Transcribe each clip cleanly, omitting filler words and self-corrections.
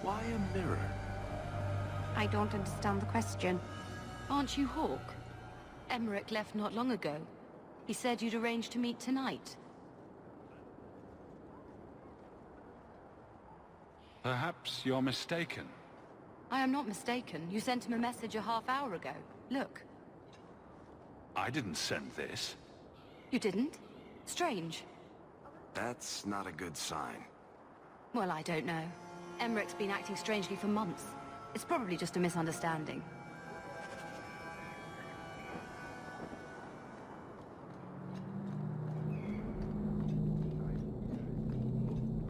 Why a mirror? I don't understand the question. Aren't you Hawk? Emmerich left not long ago. He said you'd arranged to meet tonight. Perhaps you're mistaken. I am not mistaken. You sent him a message a half-hour ago. Look. I didn't send this. You didn't? Strange. That's not a good sign. Well, I don't know. Emmerich's been acting strangely for months. It's probably just a misunderstanding.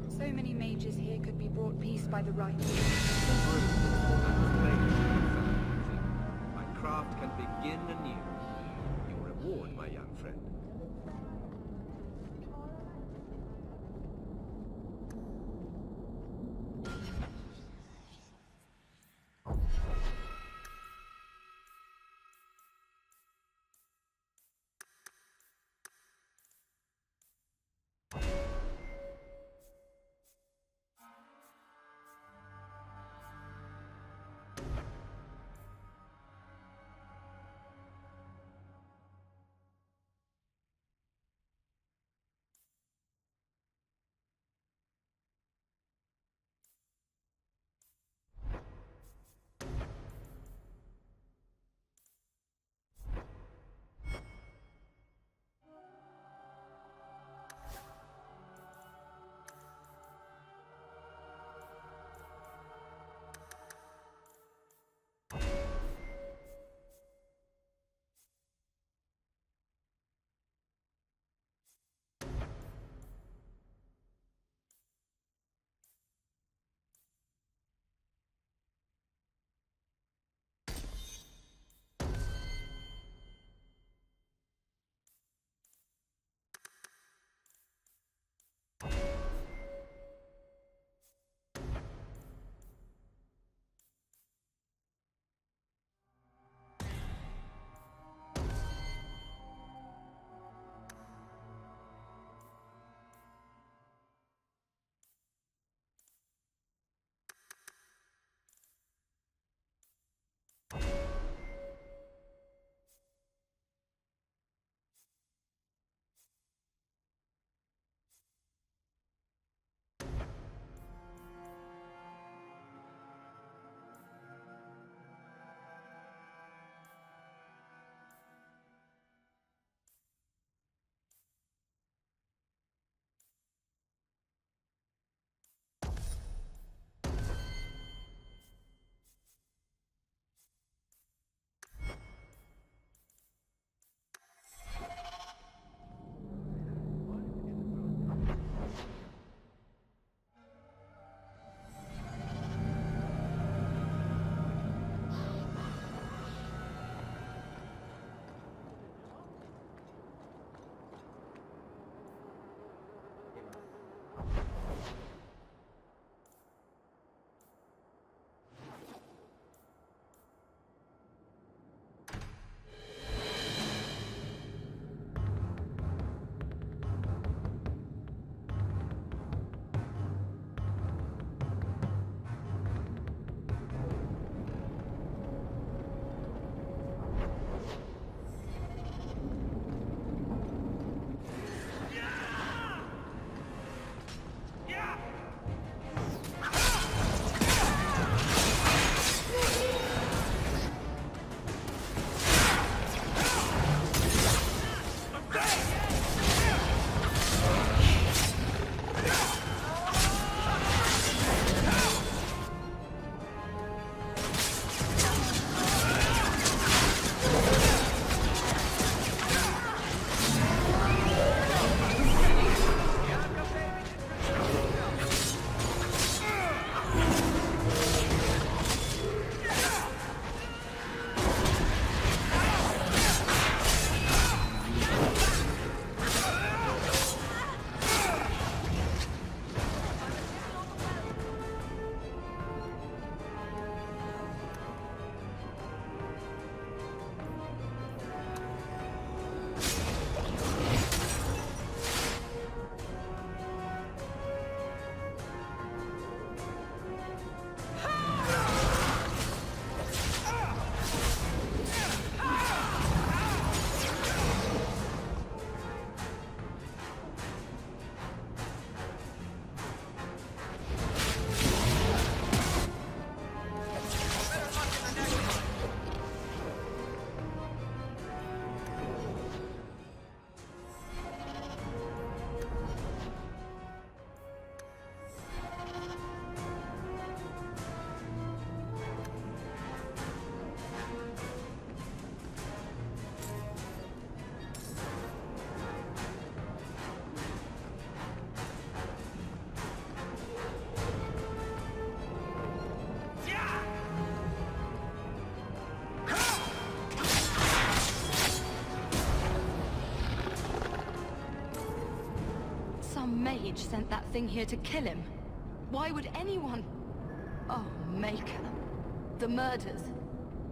So many mages here could be brought peace by the right. My craft can begin anew. Your reward, my young friend. mage sent that thing here to kill him. Why would anyone... Oh, Maker. The murders.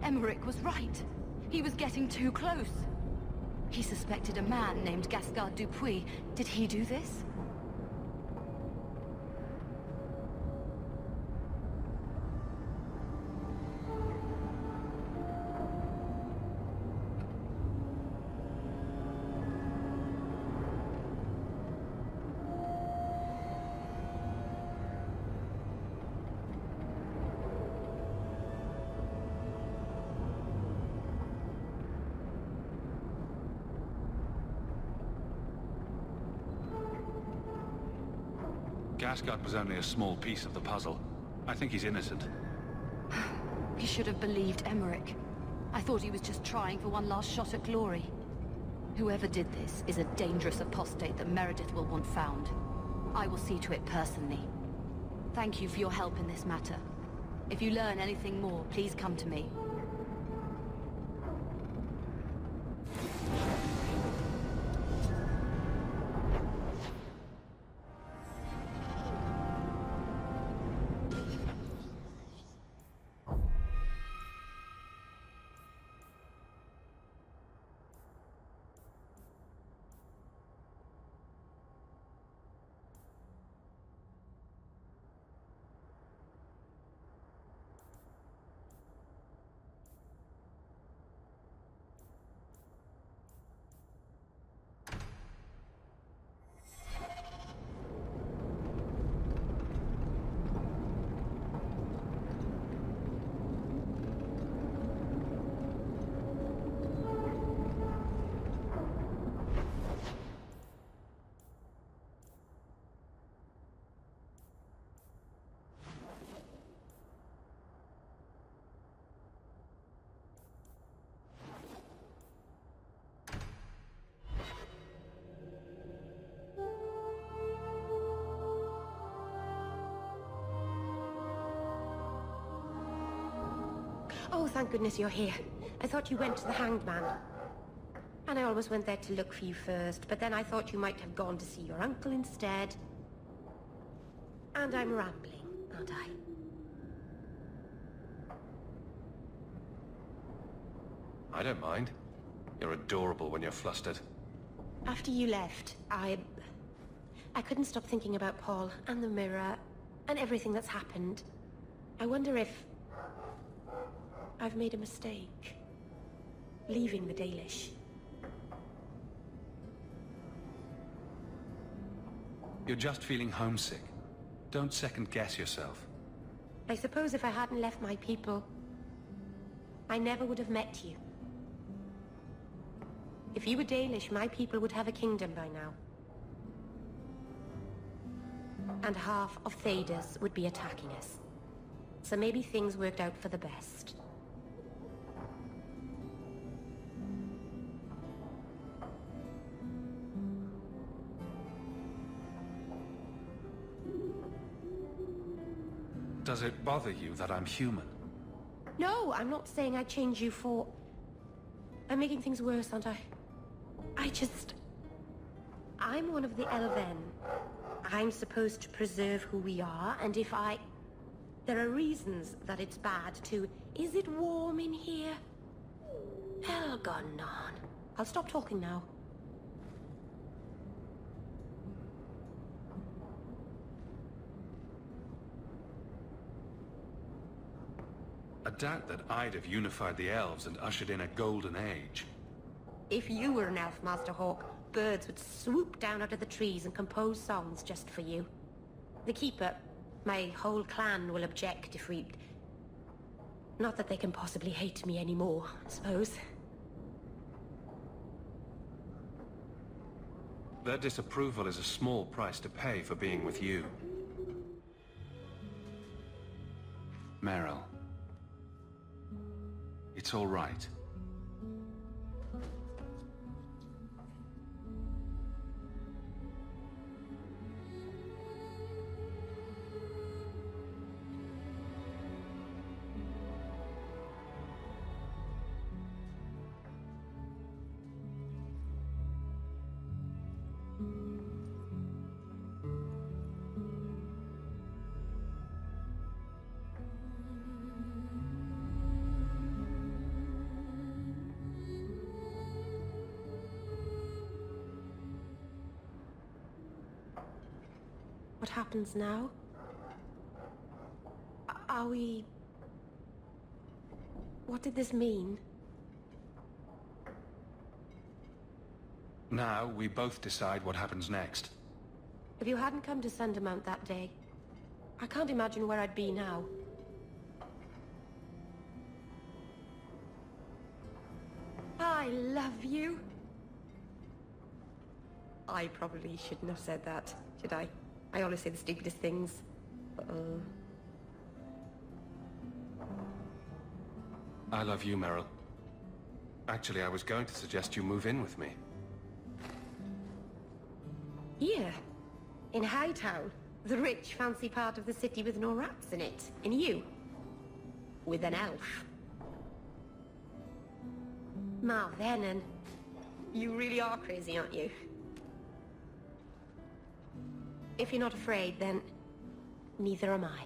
Emmerich was right. He was getting too close. He suspected a man named Gascard Dupuis. Did he do this? Gascard was only a small piece of the puzzle. I think he's innocent. He should have believed Emmerich. I thought he was just trying for one last shot at glory. Whoever did this is a dangerous apostate that Meredith will want found. I will see to it personally. Thank you for your help in this matter. If you learn anything more, please come to me. Oh, thank goodness you're here. I thought you went to the Hanged Man. And I always went there to look for you first, but then I thought you might have gone to see your uncle instead. And I'm rambling, aren't I? I don't mind. You're adorable when you're flustered. After you left, I couldn't stop thinking about Paul and the mirror and everything that's happened. I wonder if I've made a mistake, leaving the Dalish. You're just feeling homesick. Don't second-guess yourself. I suppose if I hadn't left my people, I never would have met you. If you were Dalish, my people would have a kingdom by now. And half of Thedas would be attacking us. So maybe things worked out for the best. Does it bother you that I'm human? No, I'm not saying I change you for... I'm making things worse, aren't I? I'm one of the Elven. I'm supposed to preserve who we are, and if I... There are reasons that it's bad to... Is it warm in here? Elgonon. I'll stop talking now. I doubt that I'd have unified the elves and ushered in a golden age. If you were an elf, Master Hawk, birds would swoop down out of the trees and compose songs just for you. The Keeper, my whole clan will object if we... Not that they can possibly hate me anymore, I suppose. Their disapproval is a small price to pay for being with you. Merrill. It's all right. What happens now? Are we... What did this mean? Now, we both decide what happens next. If you hadn't come to Sundermount that day, I can't imagine where I'd be now. I love you. I probably shouldn't have said that, should I? I always say the stupidest things. I love you, Merrill. Actually, I was going to suggest you move in with me. Here, in Hightown, the rich, fancy part of the city with no rats in it. And you, with an elf. Venom, you really are crazy, aren't you? If you're not afraid, then neither am I.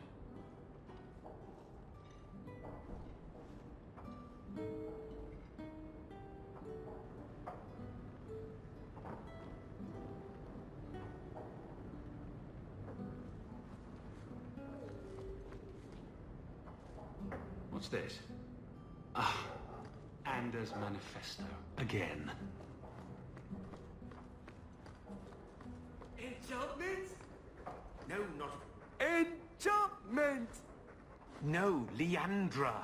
What's this? Ah, Anders' manifesto. Again. Enchantment? No, not... Enchantment! No, Leandra.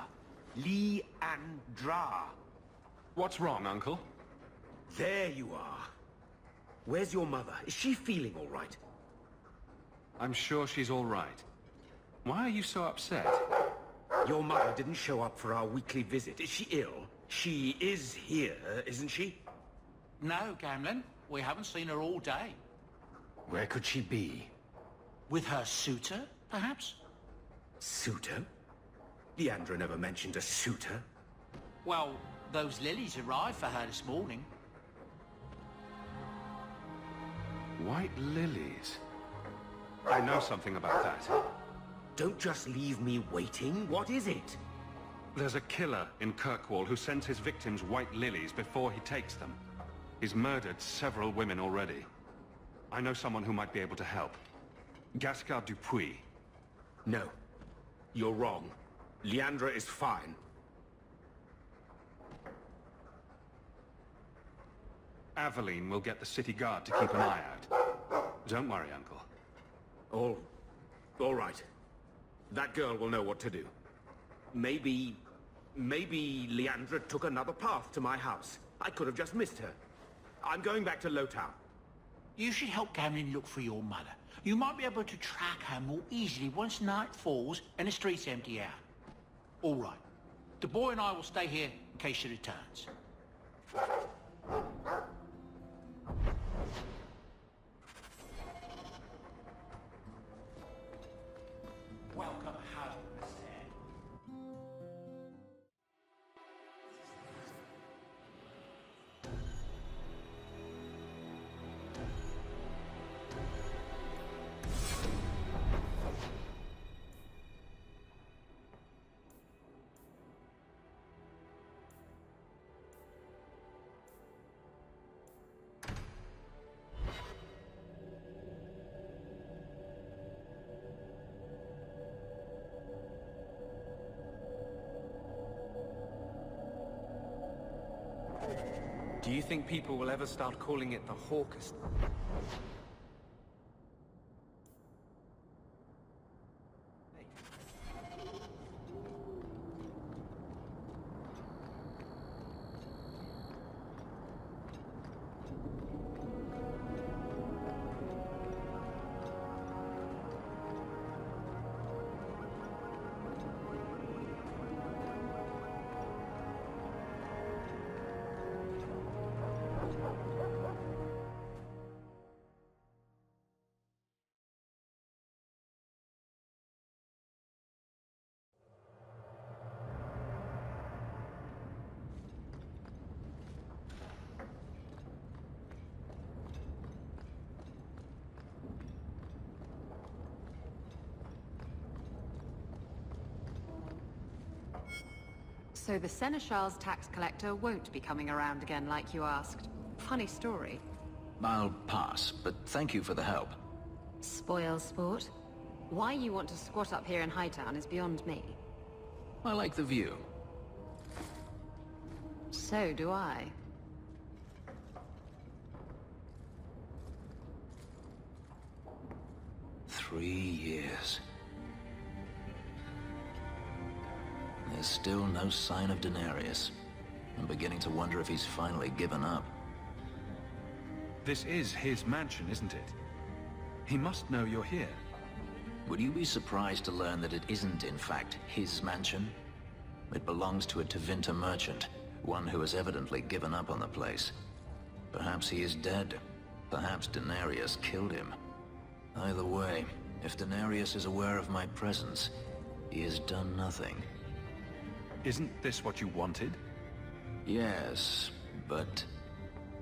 Leandra. What's wrong, Uncle? There you are. Where's your mother? Is she feeling all right? I'm sure she's all right. Why are you so upset? Your mother didn't show up for our weekly visit. Is she ill? She is here, isn't she? No, Gamlin. We haven't seen her all day. Where could she be? With her suitor, perhaps? Suitor? Leandra never mentioned a suitor. Well, those lilies arrived for her this morning. White lilies? I know something about that. Don't just leave me waiting. What is it? There's a killer in Kirkwall who sends his victims white lilies before he takes them. He's murdered several women already. I know someone who might be able to help. Gascard Dupuis. No. You're wrong. Leandra is fine. Aveline will get the city guard to keep an eye out. Don't worry, Uncle. All right. That girl will know what to do. Maybe Leandra took another path to my house. I could have just missed her. I'm going back to Lowtown. You should help Gamlin look for your mother. You might be able to track her more easily once night falls and the streets empty out. All right. The boy and I will stay here in case she returns. Welcome home, Mr. Do you think people will ever start calling it the Hawkest? So the Seneschal's tax collector won't be coming around again like you asked. Funny story. I'll pass, but thank you for the help. Spoil sport. Why you want to squat up here in Hightown is beyond me. I like the view. So do I. Three years. There's still no sign of Denarius. I'm beginning to wonder if he's finally given up. This is his mansion, isn't it? He must know you're here. Would you be surprised to learn that it isn't, in fact, his mansion? It belongs to a Tevinter merchant, one who has evidently given up on the place. Perhaps he is dead. Perhaps Denarius killed him. Either way, if Denarius is aware of my presence, he has done nothing. Isn't this what you wanted? Yes, but...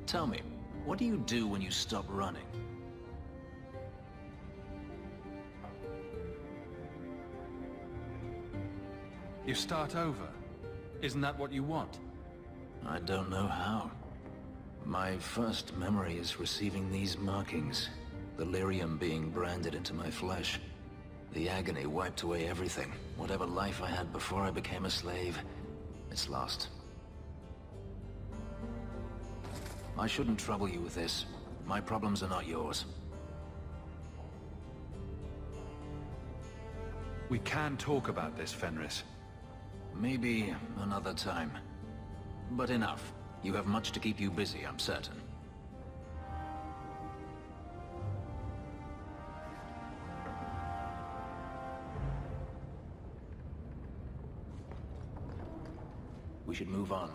Tell me, what do you do when you stop running? You start over. Isn't that what you want? I don't know how. My first memory is receiving these markings. The lyrium being branded into my flesh. The agony wiped away everything. Whatever life I had before I became a slave, it's lost. I shouldn't trouble you with this. My problems are not yours. We can talk about this, Fenris. Maybe another time. But enough. You have much to keep you busy, I'm certain. We should move on.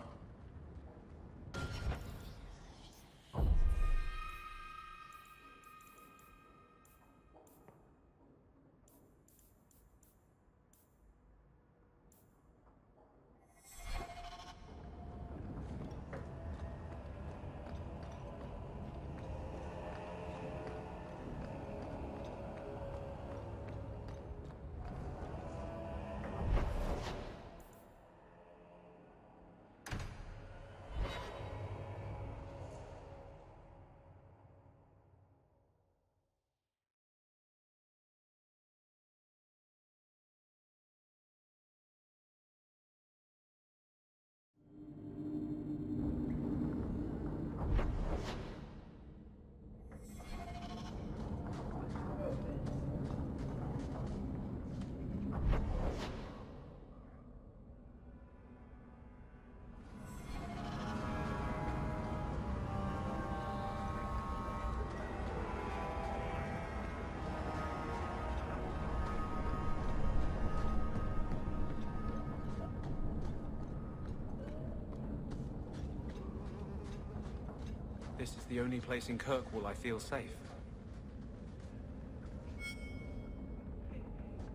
This is the only place in Kirkwall I feel safe.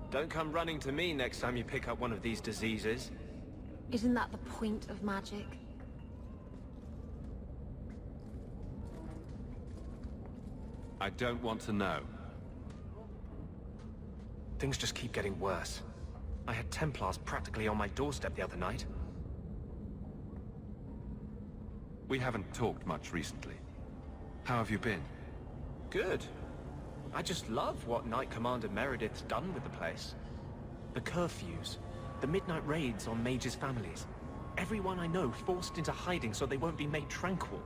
Don't come running to me next time you pick up one of these diseases. Isn't that the point of magic? I don't want to know. Things just keep getting worse. I had Templars practically on my doorstep the other night. We haven't talked much recently. How have you been? Good. I just love what Knight Commander Meredith's done with the place. The curfews, the midnight raids on mages' families. Everyone I know forced into hiding so they won't be made tranquil.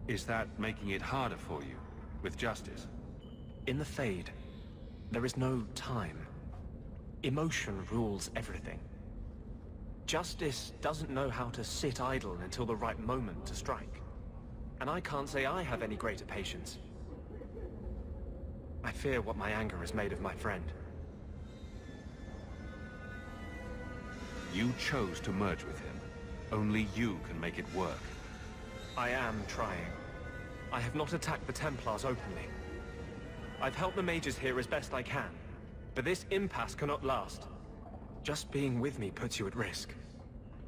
Is that making it harder for you, with justice? In the Fade, there is no time. Emotion rules everything. Justice doesn't know how to sit idle until the right moment to strike. And I can't say I have any greater patience. I fear what my anger has made of my friend. You chose to merge with him. Only you can make it work. I am trying. I have not attacked the Templars openly. I've helped the mages here as best I can, but this impasse cannot last. Just being with me puts you at risk.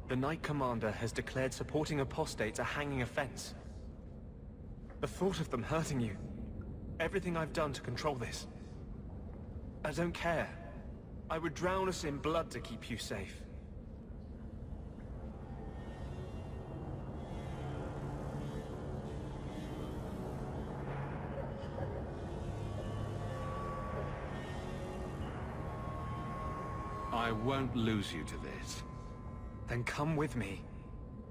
The Knight Commander has declared supporting apostates a hanging offense. The thought of them hurting you, everything I've done to control this, I don't care. I would drown us in blood to keep you safe. I won't lose you to this. Then come with me.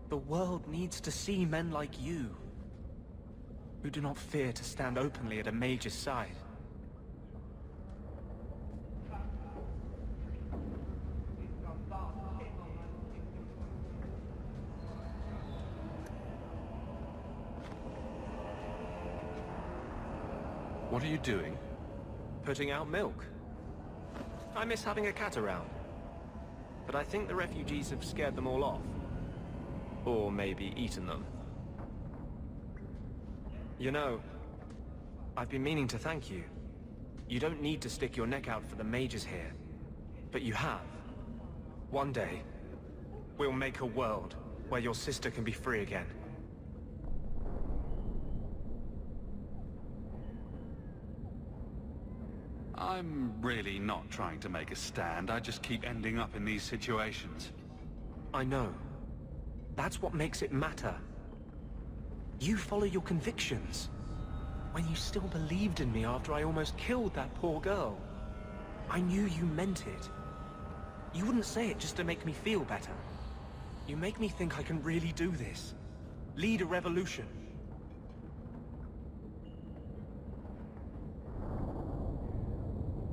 The world needs to see men like you, who do not fear to stand openly at a mage's side. What are you doing? Putting out milk. I miss having a cat around. But I think the refugees have scared them all off. Or maybe eaten them. You know, I've been meaning to thank you. You don't need to stick your neck out for the mages here. But you have. One day, we'll make a world where your sister can be free again. I'm really not trying to make a stand. I just keep ending up in these situations. I know. That's what makes it matter. You follow your convictions. When you still believed in me after I almost killed that poor girl. I knew you meant it. You wouldn't say it just to make me feel better. You make me think I can really do this. Lead a revolution.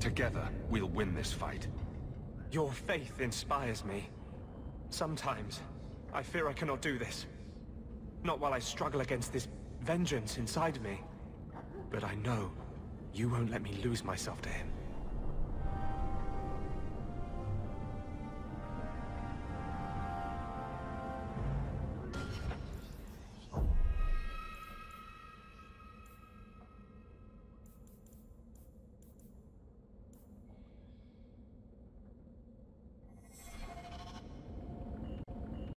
Together, we'll win this fight. Your faith inspires me. Sometimes, I fear I cannot do this. Not while I struggle against this vengeance inside me. But I know you won't let me lose myself to him.